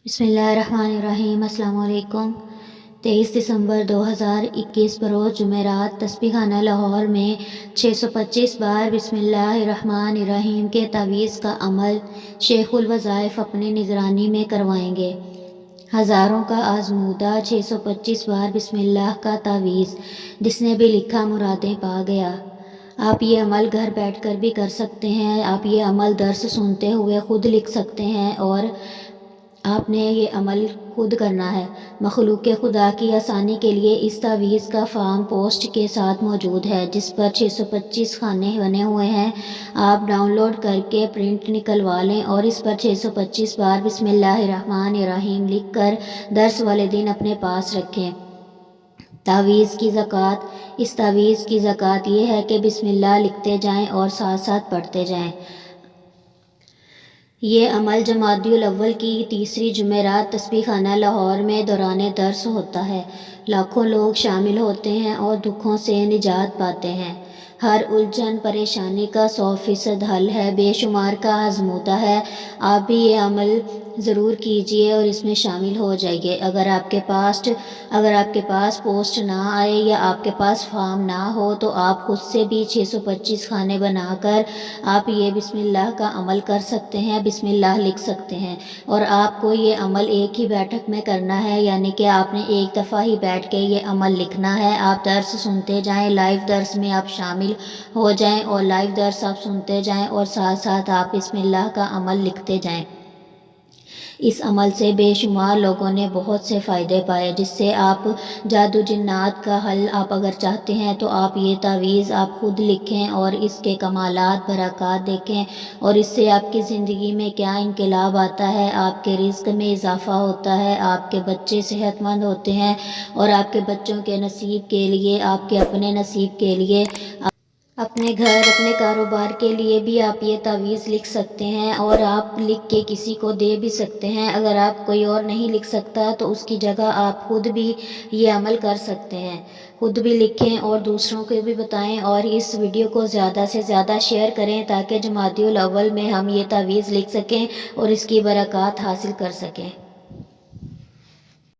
بسم اللہ الرحمن الرحیم۔ السلام علیکم۔ 23 دسمبر 2021 بروز جمعرات تسبیح خانہ لاہور میں 625 بار بسم اللہ الرحمن الرحیم کے تعویذ کا عمل شیخ الوظائف اپنی نگرانی میں کروائیں گے۔ ہزاروں کا آزمودہ 625 بار بسم اللہ کا تعویذ، جس نے بھی لکھا مرادیں پا گیا۔ آپ یہ عمل گھر بیٹھ کر بھی کر سکتے ہیں۔ آپ یہ عمل درس سنتے ہوئے خود لکھ سکتے ہیں اور آپ نے یہ عمل خود کرنا ہے۔ مخلوق خدا کی آسانی کے لیے اس تعویذ کا فارم پوسٹ کے ساتھ موجود ہے، جس پر 625 خانے بنے ہوئے ہیں۔ آپ ڈاؤن لوڈ کر کے پرنٹ نکلوا لیں اور اس پر 625 بار بسم اللہ الرحمن الرحیم لکھ کر درس والے دن اپنے پاس رکھیں۔ تعویذ کی زکوٰۃ۔ اس تعویذ کی زکوٰۃ یہ ہے کہ بسم اللہ لکھتے جائیں اور ساتھ ساتھ پڑھتے جائیں۔ یہ عمل جمادی الاول کی تیسری جمعرات تسبیح خانہ لاہور میں دوران درس ہوتا ہے۔ لاکھوں لوگ شامل ہوتے ہیں اور دکھوں سے نجات پاتے ہیں۔ ہر الجھن پریشانی کا 100% حل ہے، بے شمار کا آزمودہ ہے۔ آپ بھی یہ عمل ضرور کیجئے اور اس میں شامل ہو جائیے۔ اگر آپ کے پاس پوسٹ نہ آئے یا آپ کے پاس فارم نہ ہو تو آپ خود سے بھی 625 خانے بنا کر آپ یہ بسم اللہ کا عمل کر سکتے ہیں، بسم اللہ لکھ سکتے ہیں۔ اور آپ کو یہ عمل ایک ہی بیٹھک میں کرنا ہے، یعنی کہ آپ نے ایک دفعہ ہی بیٹھ کے یہ عمل لکھنا ہے۔ آپ درس سنتے جائیں، لائیو درس میں آپ شامل ہو جائیں اور لائیو درس آپ سنتے جائیں اور ساتھ ساتھ آپ بسم اللہ کا عمل لکھتے جائیں۔ اس عمل سے بے شمار لوگوں نے بہت سے فائدے پائے، جس سے آپ جادو جنات کا حل آپ اگر چاہتے ہیں تو آپ یہ تعویذ آپ خود لکھیں اور اس کے کمالات برکات دیکھیں اور اس سے آپ کی زندگی میں کیا انقلاب آتا ہے۔ آپ کے رزق میں اضافہ ہوتا ہے، آپ کے بچے صحت مند ہوتے ہیں اور آپ کے بچوں کے نصیب کے لیے، آپ کے اپنے نصیب کے لیے، اپنے گھر، اپنے کاروبار کے لیے بھی آپ یہ تعویذ لکھ سکتے ہیں اور آپ لکھ کے کسی کو دے بھی سکتے ہیں۔ اگر آپ کوئی اور نہیں لکھ سکتا تو اس کی جگہ آپ خود بھی یہ عمل کر سکتے ہیں۔ خود بھی لکھیں اور دوسروں کو بھی بتائیں اور اس ویڈیو کو زیادہ سے زیادہ شیئر کریں تاکہ جمادی الاول میں ہم یہ تعویذ لکھ سکیں اور اس کی برکات حاصل کر سکیں۔